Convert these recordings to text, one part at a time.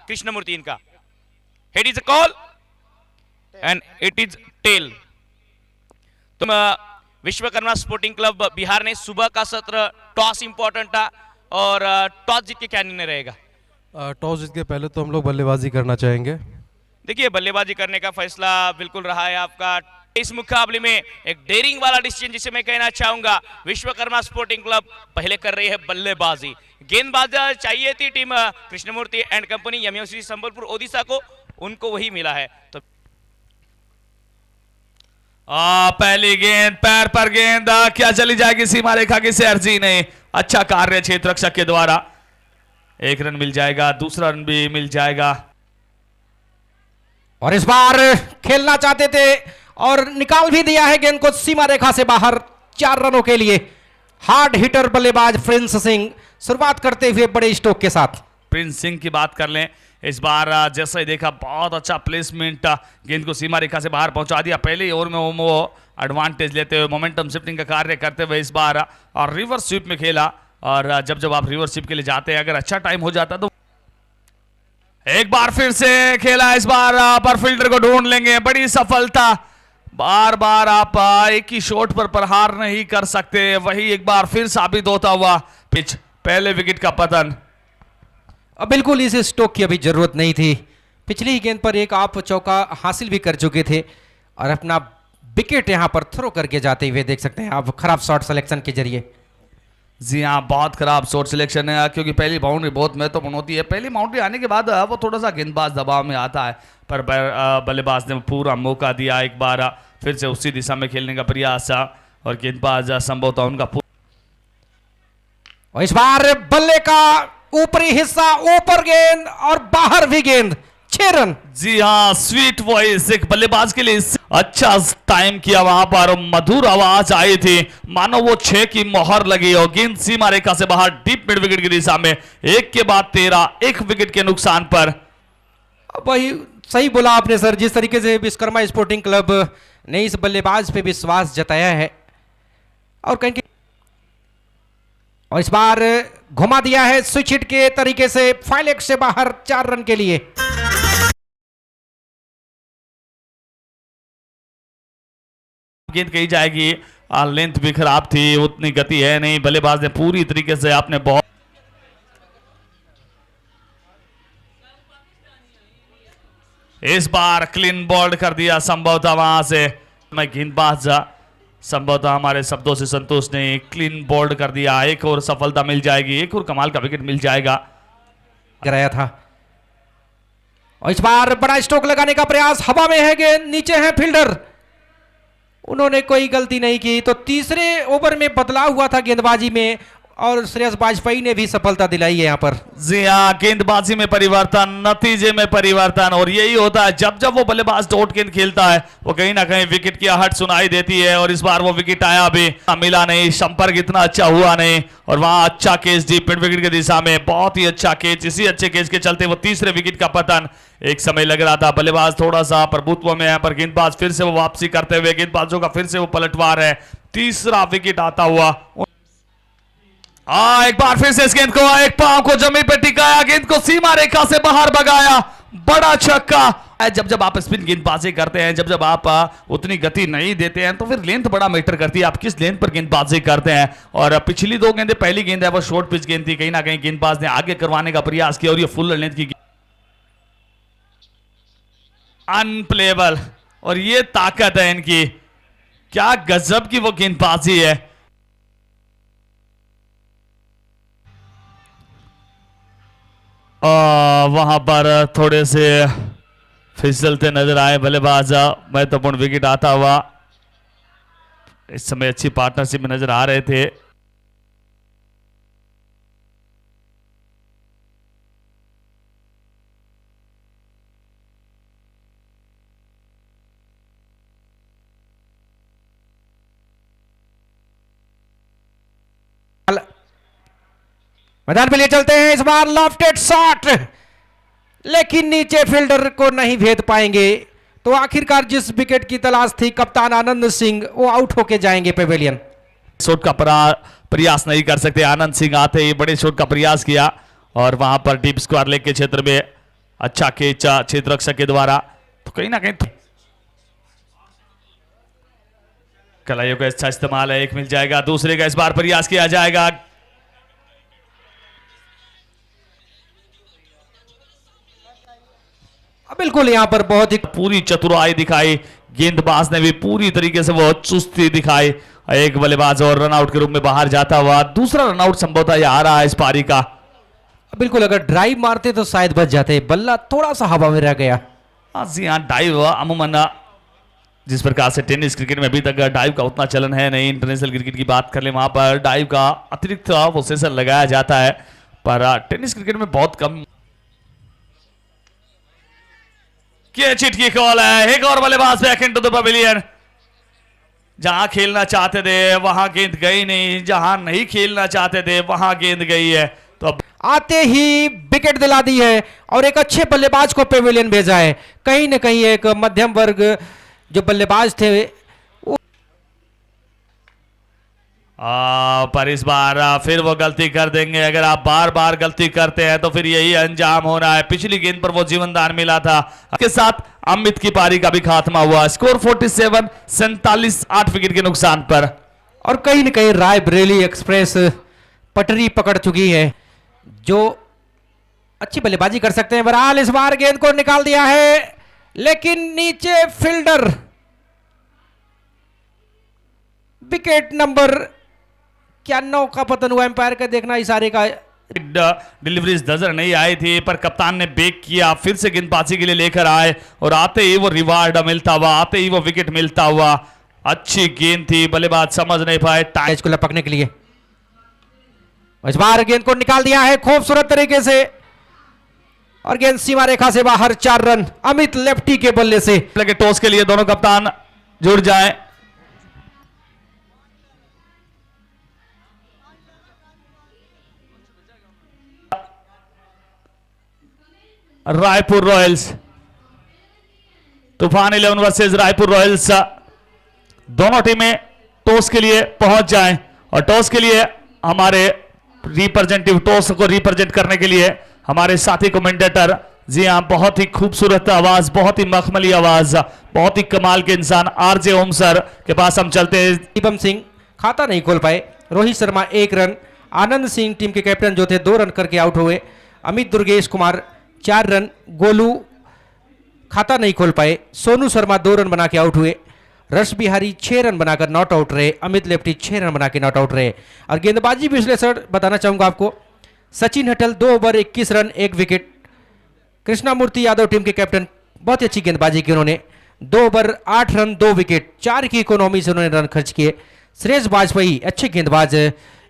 कृष्णमूर्ति इनका। Head is a call and it is tail. तुम Vishwakarma sporting club Bihar ने सुबह का सत्र टॉस इंपॉर्टेंट था और टॉस जीत के क्या निर्णय रहेगा? टॉस जीत के पहले तो हम लोग बल्लेबाजी करना चाहेंगे। देखिए बल्लेबाजी करने का फैसला बिल्कुल रहा है आपका। इस मुकाबले में एक डेयरिंग वाला डिसीजन जिसे मैं कहना चाहूंगा, विश्वकर्मा स्पोर्टिंग क्लब पहले कर रही है बल्लेबाजी। गेंदबाज चाहिए थी team Krishnamurthy and company MFC Sambalpur Odisha को, उनको वही मिला है। तो पहली गेंद पैर पर गेंद क्या चली जाएगी सीमा रेखा की सैर जी ने। अच्छा कार्य क्षेत्र रक्षक के द्वारा, एक रन मिल जाएगा, दूसरा रन भी मिल जाएगा। और इस बार खेलना चाहते थे और निकाल भी दिया है गेंद को सीमा रेखा से बाहर 4 रनों के लिए। हार्ड हिटर बल्लेबाज प्रिंस सिंह शुरुआत करते हुए बड़े स्ट्रोक के साथ। प्रिंस सिंह की बात कर लें, इस बार जैसा ही देखा बहुत अच्छा प्लेसमेंट, गेंद को सीमा रेखा से बाहर पहुंचा दिया। पहले ओवर में वो एडवांटेज लेते हुए मोमेंटम शिफ्टिंग का कार्य करते हुए इस बार और रिवर्स स्वीप में खेला। और जब आप रिवर्स स्वीप के लिए जाते हैं, अगर अच्छा टाइम हो जाता तो एक बार फिर से खेला। इस बार पर फील्डर को ढूंढ लेंगे, बड़ी सफलता। बार बार आप एक ही शॉट पर प्रहार नहीं कर सकते, वही एक बार फिर साबित होता हुआ पिच। पहले विकेट का पतन। अब बिल्कुल इस स्ट्रोक की अभी जरूरत नहीं थी। पिछली ही गेंद पर एक आप चौका हासिल भी कर चुके थे और अपना विकेट यहां पर थ्रो करके जाते हुए देख सकते हैं आप खराब शॉट सिलेक्शन के जरिए। जी हाँ, बहुत खराब शॉट सिलेक्शन है, क्योंकि पहली बाउंड्री बहुत महत्वपूर्ण होती है। पहली बाउंड्री आने के बाद वो थोड़ा सा गेंदबाज दबाव में आता है, पर बल्लेबाज ने पूरा मौका दिया। एक बार फिर से उसी दिशा में खेलने का प्रयास और गेंदबाज संभवतः उनका। और इस बार बल्ले का ऊपरी हिस्सा ऊपर गेंद और बाहर भी गेंद, 6 रन। जी हाँ, स्वीट वॉइस एक बल्लेबाज के लिए अच्छा टाइम किया, वहां पर मधुर आवाज आई थी, मानो वो 6 की मोहर लगी और गेंद सीमा रेखा से बाहर डीप मिड विकेट की दिशा में। एक के बाद 13, 1 विकेट के नुकसान पर। वही सही बोला आपने सर, जिस तरीके से विश्वकर्मा स्पोर्टिंग क्लब ने इस बल्लेबाज पे विश्वास जताया है और कहीं और इस बार घुमा दिया है स्विच हिट के तरीके से, फाइल एक्स से बाहर 4 रन के लिए। गेंद कही जाएगी, लेंथ भी खराब थी, उतनी गति है नहीं। बल्लेबाज ने पूरी तरीके से आपने बहुत इस बार क्लीन बॉल्ड कर दिया संभवतः वहां से। मैं गेंदबाज संभवतः हमारे शब्दों से संतोष ने क्लीन बॉल्ड कर दिया। एक और सफलता मिल जाएगी, एक और कमाल का विकेट मिल जाएगा। कराया था और इस बार बड़ा स्ट्रोक लगाने का प्रयास, हवा में है गेंद, नीचे है फील्डर, उन्होंने कोई गलती नहीं की। तो तीसरे ओवर में बदलाव हुआ था गेंदबाजी में और श्रेयस वाजपेयी ने भी सफलता दिलाई है यहाँ पर। जी हाँ, गेंदबाजी में परिवर्तन, नतीजे में परिवर्तन, और यही होता है जब जब वो बल्लेबाज डॉट गेंद खेलता है, वो कहीं ना कहीं विकेट की आहट सुनाई देती है। और इस बार वो विकेट आया भी मिला नहीं, संपर्क इतना अच्छा हुआ नहीं, और वहां अच्छा कैच डीप मिड विकेट की दिशा में, बहुत ही अच्छा कैच। इसी अच्छे कैच के चलते वो तीसरे विकेट का पतन। एक समय लग रहा था बल्लेबाज थोड़ा सा प्रभुत्व में है, पर गेंदबाज फिर से वो वापसी करते हुए, गेंदबाजों का फिर से वो पलटवार है। तीसरा विकेट आता हुआ। एक बार फिर से इस गेंद को एक पांव को जमीन पर टिकाया, गेंद को सीमा रेखा से बाहर भगाया, बड़ा छक्का। जब जब आप स्पिन गेंदबाजी करते हैं, जब जब आप उतनी गति नहीं देते हैं, तो फिर लेंथ बड़ा मैटर करती है, आप किस लेंथ पर गेंदबाजी करते हैं। और पिछली 2 गेंदें, पहली गेंद है वो शॉर्ट पिच गेंद थी, कहीं ना कहीं गेंदबाज ने आगे करवाने का प्रयास किया और ये फुल लेंथ की अनप्लेबल। और ये ताकत है इनकी, क्या गजब की वो गेंदबाजी है। वहां पर थोड़े से फिसलते नजर आए बल्लेबाज, महत्वपूर्ण विकेट आता हुआ। इस समय अच्छी पार्टनरशिप में नजर आ रहे थे। मैदान पे ले चलते हैं, इस बार लॉफ्टेड शॉट, लेकिन नीचे फील्डर को नहीं भेद पाएंगे। तो आखिरकार जिस विकेट की तलाश थी कप्तान आनंद सिंह, वो आउट होके जाएंगे पेवेलियन। शॉट का प्रयास नहीं कर सकते, आनंद सिंह आते ही बड़े शॉट का प्रयास किया और वहां पर डीप स्क्वायर लेग के क्षेत्र में अच्छा कैच क्षेत्र रक्षक के द्वारा, तो कहीं ना कहीं कलाइयों का अच्छा इस्तेमाल है, एक मिल जाएगा, दूसरे का इस बार प्रयास किया जाएगा। बिल्कुल यहाँ पर बहुत ही पूरी चतुराई दिखाई, गेंदबाज ने भी पूरी तरीके से वो चुस्ती दिखाई। एक बल्लेबाज और रनआउट के रूप में बाहर जाता हुआ, दूसरा रनआउट संभवतः ये आ रहा है इस पारी का। बिल्कुल, अगर ड्राइव मारते तो शायद बच जाते, बल्ला थोड़ा सा हवा में रह गया। जी हाँ, डाइव अमूमन जिस प्रकार से टेनिस क्रिकेट में अभी तक डाइव का उतना चलन है नहीं, इंटरनेशनल क्रिकेट की बात कर ले वहां पर डाइव का अतिरिक्त वो सेशन लगाया जाता है, पर टेनिस क्रिकेट में बहुत कम। चिट की कॉल है, एक और बल्लेबाज बैक इनटू द पवेलियन। जहां खेलना चाहते थे वहां गेंद गई नहीं, जहां नहीं खेलना चाहते थे वहां गेंद गई है, तो अब आते ही विकेट दिला दी है और एक अच्छे बल्लेबाज को पेविलियन भेजा है। कहीं ना कहीं एक मध्यम वर्ग जो बल्लेबाज थे पर इस बार फिर वो गलती कर देंगे। अगर आप बार बार गलती करते हैं तो फिर यही अंजाम होना है। पिछली गेंद पर वो जीवनदान मिला था, के साथ अमित की पारी का भी खात्मा हुआ। स्कोर 47 8 विकेट के नुकसान पर। और कहीं ना कहीं रायबरेली एक्सप्रेस पटरी पकड़ चुकी है, जो अच्छी बल्लेबाजी कर सकते हैं। बहरहाल इस बार गेंद को निकाल दिया है, लेकिन नीचे फील्डर विकेट नंबर 91 का पतन हुआ। एम्पायर का देखना इशारे का डिलीवरीज नजर नहीं आई थी, पर कप्तान ने बेक किया, फिर से गेंदबाजी के लिए लेकर आए और आते ही वो रिवार्ड मिलता हुआ, आते ही वो विकेट मिलता हुआ। अच्छी गेंद थी, बल्लेबाज समझ नहीं पाए कैच को लपकने के लिए। इस बार गेंद को निकाल दिया है खूबसूरत तरीके से और गेंद सीमा रेखा से बाहर। 4 रन अमित लेफ्टी के बल्ले से। लगे टॉस के लिए दोनों कप्तान जुड़ जाएं। रायपुर रॉयल्स, तूफान 11 वर्सेस रायपुर रॉयल्स, दोनों टीमें टॉस के लिए पहुंच जाएं। और टॉस के लिए हमारे रिप्रेजेंटेटिव, टॉस को रिप्रेजेंट करने के लिए हमारे साथी कमेंटेटर, जी हाँ, बहुत ही खूबसूरत आवाज, बहुत ही मखमली आवाज, बहुत ही कमाल के इंसान आरजे ओम सर के पास हम चलते हैं। दीपम सिंह खाता नहीं खोल पाए, रोहित शर्मा 1 रन, आनंद सिंह टीम के कैप्टन जो थे 2 रन करके आउट हुए, अमित दुर्गेश कुमार 4 रन, गोलू खाता नहीं खोल पाए, सोनू शर्मा 2 रन बना के आउट हुए, रश बिहारी 6 रन बनाकर नॉट आउट रहे, अमित लेफ्टी 6 रन बना के नॉट आउट रहे। और गेंदबाजी विश्लेषण बताना चाहूंगा आपको, सचिन हटल 2 over 21 run 1 wicket, Krishnamurthy Yadav team के कैप्टन बहुत ही अच्छी गेंदबाजी की, उन्होंने 2 ओवर 8 रन 2 विकेट, 4 की इकोनॉमी से उन्होंने रन खर्च किए। सुरेश वाजपेयी अच्छे गेंदबाज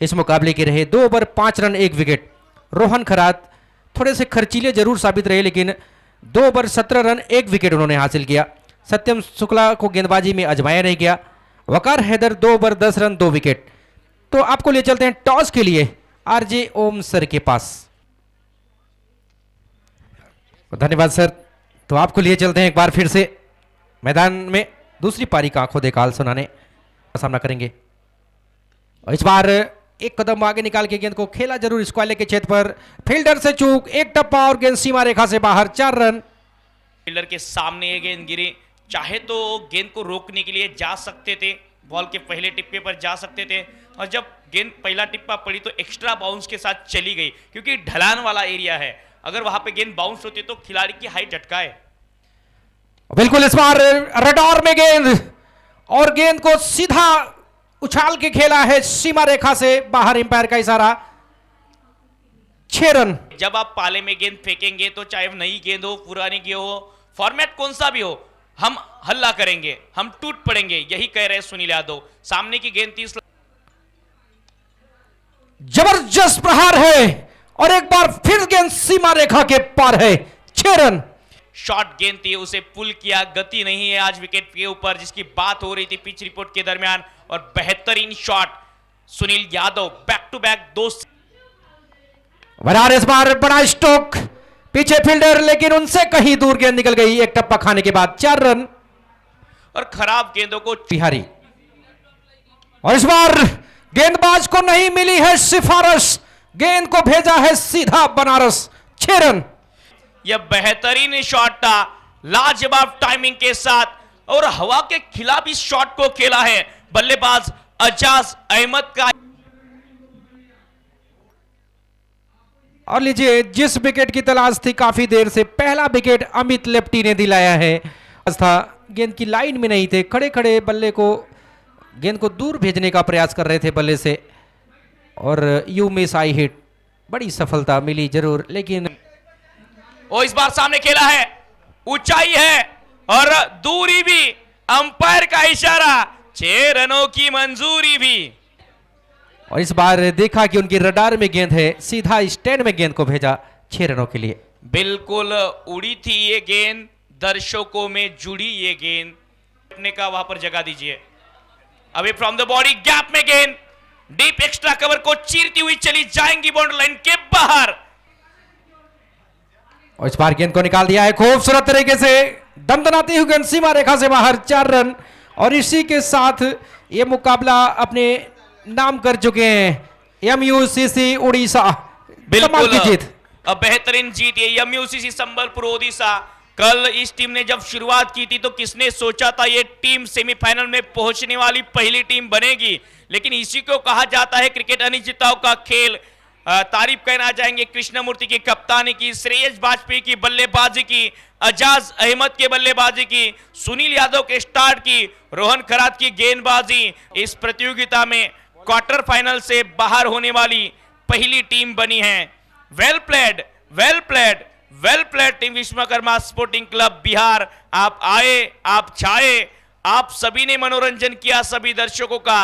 इस मुकाबले के रहे, 2 over 5 run 1 wicket. Rohan Kharat थोड़े से खर्चीले जरूर साबित रहे, लेकिन 2 ओवर 17 रन 1 विकेट उन्होंने हासिल किया। सत्यम शुक्ला को गेंदबाजी में आजमाया नहीं गया। वकार हैदर 2 ओवर 10 रन 2 विकेट। तो आपको ले चलते हैं टॉस के लिए आरजे ओम सर के पास। धन्यवाद सर। तो आपको लिए चलते हैं एक बार फिर से मैदान में, दूसरी पारी का आंखों देखाल सुनाने का सामना करेंगे। और इस बार एक कदम आगे निकाल के गेंद को खेला जरूर स्क्वाले के क्षेत्र पर, फील्डर से चूक, एक टप्पा और गेंद सीमा रेखा से बाहर। 4 रन। फील्डर के सामने ये गेंद गिरी, चाहे तो गेंद को रोकने के लिए जा सकते थे, बॉल के पहले टिप्पे पर जा सकते थे, और जब गेंद पहला टिप्पा पड़ी तो एक्स्ट्रा बाउंस के साथ चली गई, क्योंकि ढलान वाला एरिया है। अगर वहां पे गेंद बाउंस होती तो खिलाड़ी की हाइट झटकाए। बिल्कुल, इस बार रडार में गेंद और गेंद को सीधा उछाल के खेला है सीमा रेखा से बाहर। एम्पायर का इशारा। 6 रन। जब आप पाले में गेंद फेंकेंगे तो चाहे नई गेंद हो, पुरानी गेंद हो, फॉर्मेट कौन सा भी हो, हम हल्ला करेंगे, हम टूट पड़ेंगे, यही कह रहे सुनील यादव। सामने की गेंद 30। जबरदस्त प्रहार है और एक बार फिर गेंद सीमा रेखा के पार है। 6 रन। शॉर्ट गेंद थी, उसे पुल किया, गति नहीं है आज विकेट के ऊपर, जिसकी बात हो रही थी पिच रिपोर्ट के दरमियान। और बेहतरीन shot Sunil Yadav, back to back 2। इस बार बड़ा स्ट्रोक, पीछे फील्डर, लेकिन उनसे कहीं दूर गेंद निकल गई एक टप्पा खाने के बाद। 4 रन। और खराब गेंदों को बिहारी, और इस बार गेंदबाज को नहीं मिली है सिफारिश, गेंद को भेजा है सीधा बनारस। 6 रन। यह बेहतरीन शॉट था, लाजवाब टाइमिंग के साथ और हवा के खिलाफ इस शॉट को खेला है बल्लेबाज अजाज अहमद का। और लीजिए, जिस विकेट की तलाश थी काफी देर से, पहला विकेट अमित लेप्टी ने दिलाया है। था गेंद की लाइन में नहीं थे, खड़े खड़े बल्ले को गेंद को दूर भेजने का प्रयास कर रहे थे बल्ले से, और यू मिस आई हिट, बड़ी सफलता मिली जरूर, लेकिन वो इस बार सामने खेला है, ऊंचाई है और दूरी भी, अंपायर का इशारा, 6 रनों की मंजूरी भी। और इस बार देखा कि उनकी रडार में गेंद है, सीधा स्टैंड में गेंद को भेजा 6 रनों के लिए। बिल्कुल उड़ी थी ये गेंद, दर्शकों में जुड़ी ये गेंद, अपने का वहां पर जगह दीजिए। अभी फ्रॉम द बॉडी गैप में गेंद डीप एक्स्ट्रा कवर को चीरती हुई चली जाएंगी बाउंड्री लाइन के बाहर। और इस बार गेंद को निकाल दिया है खूबसूरत तरीके से, दमदनाती हुई गेंद सीमा रेखा से बाहर, 4 रन। और इसी के साथ ये मुकाबला अपने नाम कर चुके हैं MUCC उड़ीसा। कमाल की जीत, अब बेहतरीन जीत ये MUCC संबलपुर ओडिशा। कल इस टीम ने जब शुरुआत की थी तो किसने सोचा था ये टीम सेमीफाइनल में पहुंचने वाली पहली टीम बनेगी, लेकिन इसी को कहा जाता है क्रिकेट अनिश्चितताओं का खेल। तारीफ कहना चाहेंगे कृष्णमूर्ति की कप्तानी की, श्रेयस वाजपेयी की बल्लेबाजी की, अजाज अहमद के बल्लेबाजी की, सुनील यादव के स्टार्ट की, रोहन खरात की गेंदबाजी। इस प्रतियोगिता में क्वार्टर फाइनल से बाहर होने वाली पहली टीम बनी है। Well played, well played, well played team Vishwakarma sporting club Bihar. आप आए, आप छाए, आप सभी ने मनोरंजन किया सभी दर्शकों का।